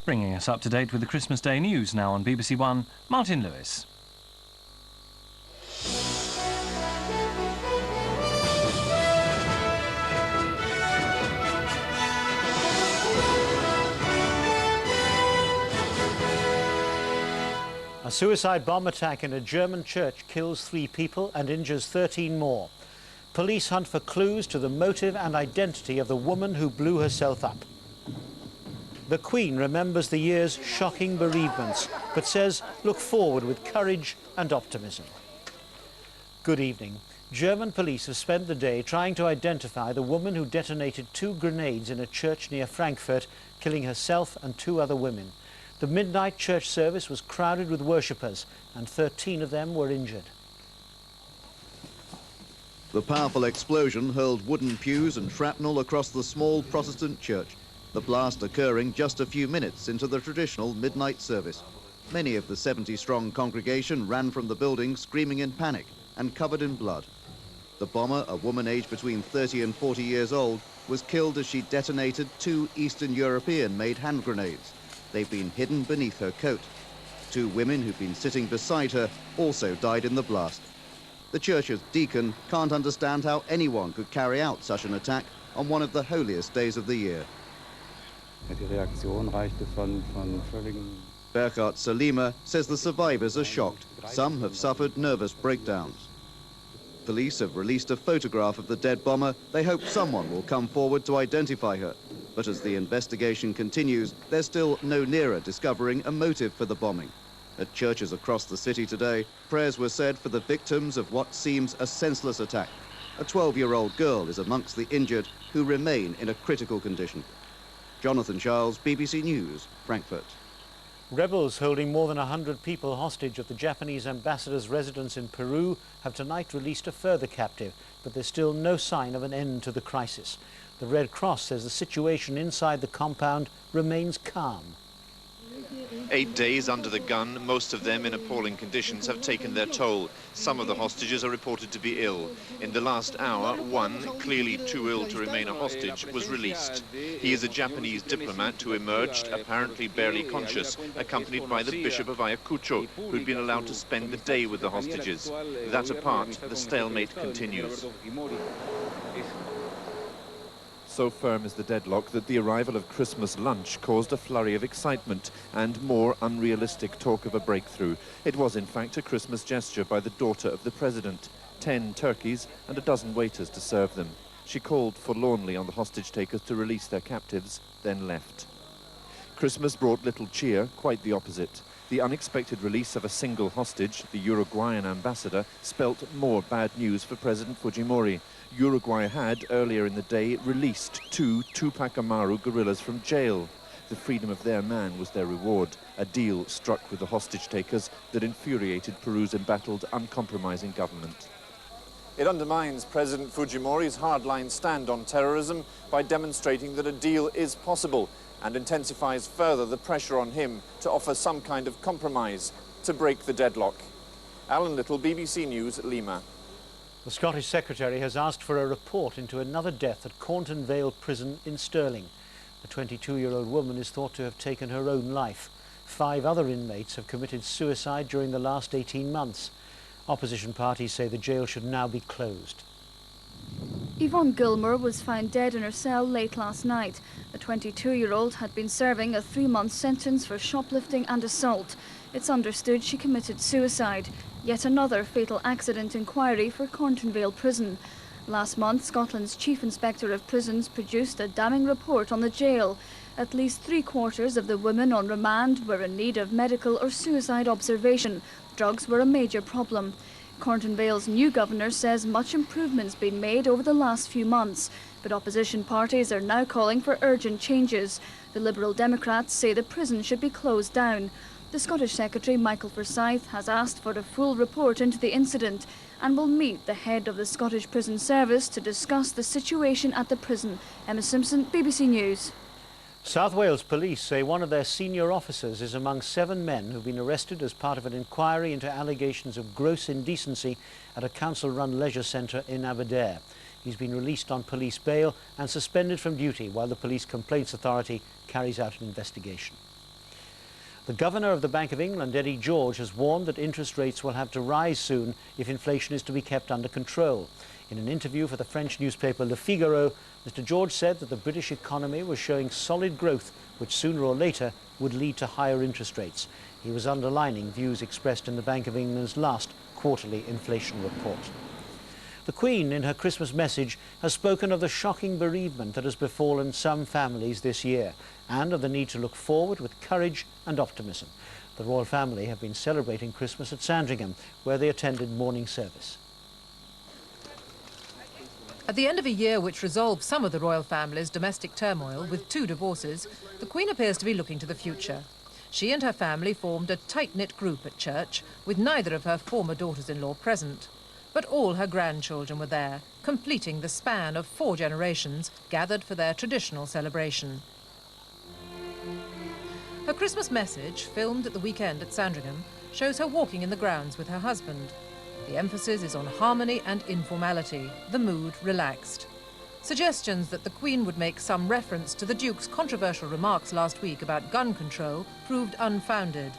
Bringing us up to date with the Christmas Day news now on BBC One, Martin Lewis. A suicide bomb attack in a German church kills 3 people and injures 13 more. Police hunt for clues to the motive and identity of the woman who blew herself up. The Queen remembers the year's shocking bereavements, but says look forward with courage and optimism. Good evening. German police have spent the day trying to identify the woman who detonated 2 grenades in a church near Frankfurt, killing herself and 2 other women. The midnight church service was crowded with worshippers, and 13 of them were injured. The powerful explosion hurled wooden pews and shrapnel across the small Protestant church, the blast occurring just a few minutes into the traditional midnight service. Many of the 70-strong congregation ran from the building screaming in panic and covered in blood. The bomber, a woman aged between 30 and 40 years old, was killed as she detonated 2 Eastern European-made hand grenades. They've been hidden beneath her coat. 2 women who've been sitting beside her also died in the blast. The church's deacon can't understand how anyone could carry out such an attack on one of the holiest days of the year. Berkat Salima says the survivors are shocked. Some have suffered nervous breakdowns. Police have released a photograph of the dead bomber. They hope someone will come forward to identify her. But as the investigation continues, they're still no nearer discovering a motive for the bombing. At churches across the city today, prayers were said for the victims of what seems a senseless attack. A 12-year-old girl is amongst the injured who remain in a critical condition. Jonathan Charles, BBC News, Frankfurt. Rebels holding more than 100 people hostage at the Japanese ambassador's residence in Peru have tonight released a further captive, but there's still no sign of an end to the crisis. The Red Cross says the situation inside the compound remains calm. 8 days under the gun, most of them in appalling conditions, have taken their toll. Some of the hostages are reported to be ill. In the last hour, one, clearly too ill to remain a hostage, was released. He is a Japanese diplomat who emerged, apparently barely conscious, accompanied by the Bishop of Ayacucho, who'd been allowed to spend the day with the hostages. That apart, the stalemate continues. So firm is the deadlock that the arrival of Christmas lunch caused a flurry of excitement and more unrealistic talk of a breakthrough. It was, in fact, a Christmas gesture by the daughter of the president. 10 turkeys and a dozen waiters to serve them. She called forlornly on the hostage-takers to release their captives, then left. Christmas brought little cheer, quite the opposite. The unexpected release of a single hostage, the Uruguayan ambassador, spelt more bad news for President Fujimori. Uruguay had, earlier in the day, released 2 Tupac Amaru guerrillas from jail. The freedom of their man was their reward, a deal struck with the hostage-takers that infuriated Peru's embattled, uncompromising government. It undermines President Fujimori's hardline stand on terrorism by demonstrating that a deal is possible and intensifies further the pressure on him to offer some kind of compromise to break the deadlock. Alan Little, BBC News, Lima. The Scottish Secretary has asked for a report into another death at Cornton Vale Prison in Stirling. The 22-year-old woman is thought to have taken her own life. 5 other inmates have committed suicide during the last 18 months. Opposition parties say the jail should now be closed. Yvonne Gilmore was found dead in her cell late last night. The 22-year-old had been serving a 3-month sentence for shoplifting and assault. It's understood she committed suicide. Yet another fatal accident inquiry for Cornton Vale Prison. Last month, Scotland's Chief Inspector of Prisons produced a damning report on the jail. At least 3/4 of the women on remand were in need of medical or suicide observation. Drugs were a major problem. Cornton Vale's new governor says much improvement's been made over the last few months, but opposition parties are now calling for urgent changes. The Liberal Democrats say the prison should be closed down. The Scottish Secretary, Michael Forsyth, has asked for a full report into the incident and will meet the head of the Scottish Prison Service to discuss the situation at the prison. Emma Simpson, BBC News. South Wales Police say one of their senior officers is among 7 men who've been arrested as part of an inquiry into allegations of gross indecency at a council-run leisure centre in Aberdare. He's been released on police bail and suspended from duty while the Police Complaints Authority carries out an investigation. The Governor of the Bank of England, Eddie George, has warned that interest rates will have to rise soon if inflation is to be kept under control. In an interview for the French newspaper Le Figaro, Mr. George said that the British economy was showing solid growth, which sooner or later would lead to higher interest rates. He was underlining views expressed in the Bank of England's last quarterly inflation report. The Queen, in her Christmas message, has spoken of the shocking bereavement that has befallen some families this year and of the need to look forward with courage and optimism. The royal family have been celebrating Christmas at Sandringham, where they attended morning service. At the end of a year which resolved some of the royal family's domestic turmoil with 2 divorces, the Queen appears to be looking to the future. She and her family formed a tight-knit group at church, with neither of her former daughters-in-law present. But all her grandchildren were there, completing the span of 4 generations gathered for their traditional celebration. Her Christmas message, filmed at the weekend at Sandringham, shows her walking in the grounds with her husband. The emphasis is on harmony and informality, the mood relaxed. Suggestions that the Queen would make some reference to the Duke's controversial remarks last week about gun control proved unfounded.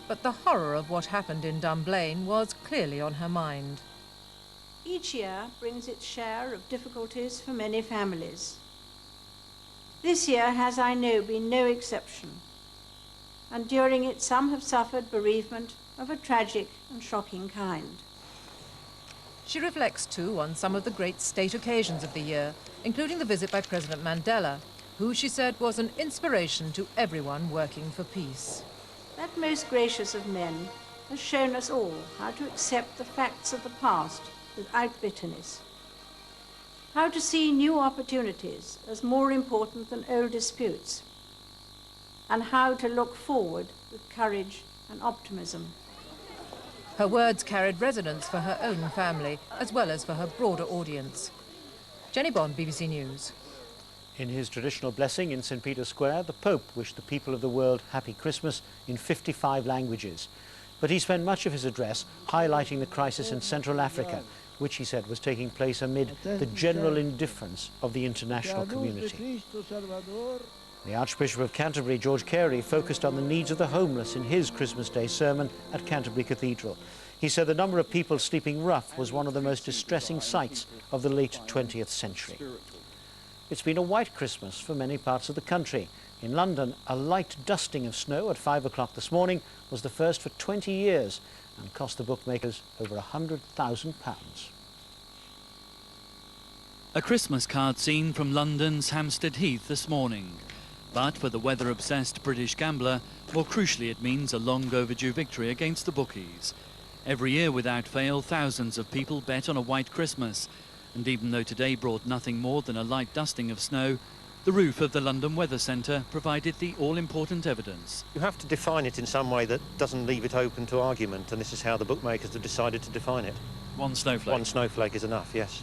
But the horror of what happened in Dunblane was clearly on her mind. Each year brings its share of difficulties for many families. This year has, I know, been no exception, and during it some have suffered bereavement of a tragic and shocking kind. She reflects too on some of the great state occasions of the year, including the visit by President Mandela, who she said was an inspiration to everyone working for peace. That most gracious of men has shown us all how to accept the facts of the past without bitterness, how to see new opportunities as more important than old disputes, and how to look forward with courage and optimism. Her words carried resonance for her own family, as well as for her broader audience. Jenny Bond, BBC News. In his traditional blessing in St. Peter's Square, the Pope wished the people of the world happy Christmas in 55 languages. But he spent much of his address highlighting the crisis in Central Africa, which he said was taking place amid the general indifference of the international community. The Archbishop of Canterbury, George Carey, focused on the needs of the homeless in his Christmas Day sermon at Canterbury Cathedral. He said the number of people sleeping rough was one of the most distressing sights of the late 20th century. It's been a white Christmas for many parts of the country. In London, a light dusting of snow at 5 o'clock this morning was the first for 20 years and cost the bookmakers over £100,000. A Christmas card seen from London's Hampstead Heath this morning. But for the weather-obsessed British gambler, more crucially it means a long overdue victory against the bookies. Every year without fail, thousands of people bet on a white Christmas. And even though today brought nothing more than a light dusting of snow, the roof of the London Weather Centre provided the all-important evidence. You have to define it in some way that doesn't leave it open to argument, and this is how the bookmakers have decided to define it. One snowflake. One snowflake is enough, yes.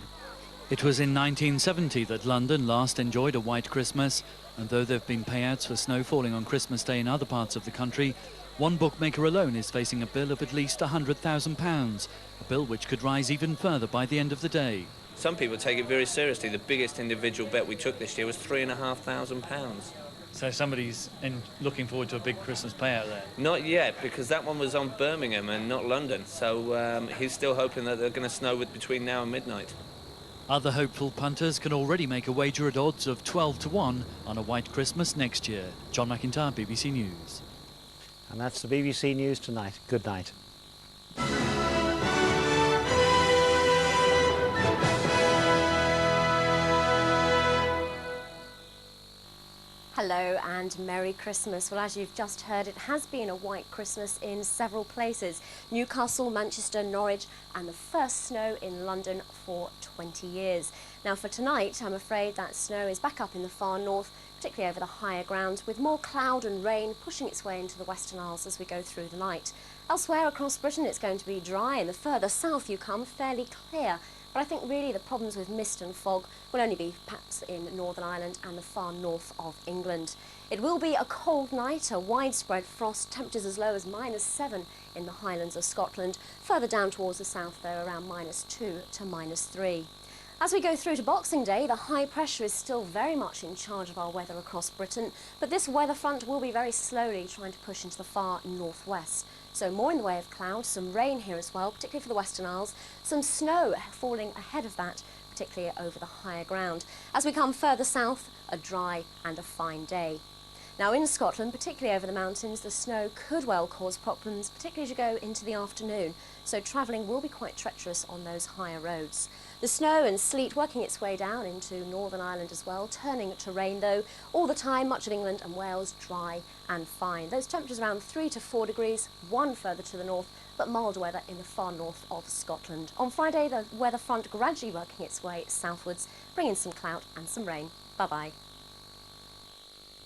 It was in 1970 that London last enjoyed a white Christmas, and though there have been payouts for snow falling on Christmas Day in other parts of the country, one bookmaker alone is facing a bill of at least £100,000, a bill which could rise even further by the end of the day. Some people take it very seriously. The biggest individual bet we took this year was £3,500. So somebody's looking forward to a big Christmas payout there? Not yet, because that one was on Birmingham and not London. So he's still hoping that they're going to snow between now and midnight. Other hopeful punters can already make a wager at odds of 12 to 1 on a white Christmas next year. John McIntyre, BBC News. And that's the BBC News tonight. Good night. Hello and Merry Christmas. Well, as you've just heard, it has been a white Christmas in several places. Newcastle, Manchester, Norwich and the first snow in London for 20 years. Now for tonight, I'm afraid that snow is back up in the far north, particularly over the higher ground, with more cloud and rain pushing its way into the Western Isles as we go through the night. Elsewhere across Britain, it's going to be dry, and the further south you come, fairly clear. But I think really the problems with mist and fog will only be perhaps in Northern Ireland and the far north of England. It will be a cold night, a widespread frost, temperatures as low as -7 in the Highlands of Scotland. Further down towards the south, though, around -2 to -3. As we go through to Boxing Day, the high pressure is still very much in charge of our weather across Britain, but this weather front will be very slowly trying to push into the far northwest. So more in the way of clouds, some rain here as well, particularly for the Western Isles, some snow falling ahead of that, particularly over the higher ground. As we come further south, a dry and a fine day. Now in Scotland, particularly over the mountains, the snow could well cause problems, particularly as you go into the afternoon, so travelling will be quite treacherous on those higher roads. The snow and sleet working its way down into Northern Ireland as well, turning to rain though. All the time, much of England and Wales dry and fine. Those temperatures around 3 to 4 degrees, one further to the north, but mild weather in the far north of Scotland. On Friday, the weather front gradually working its way southwards, bringing some cloud and some rain. Bye-bye.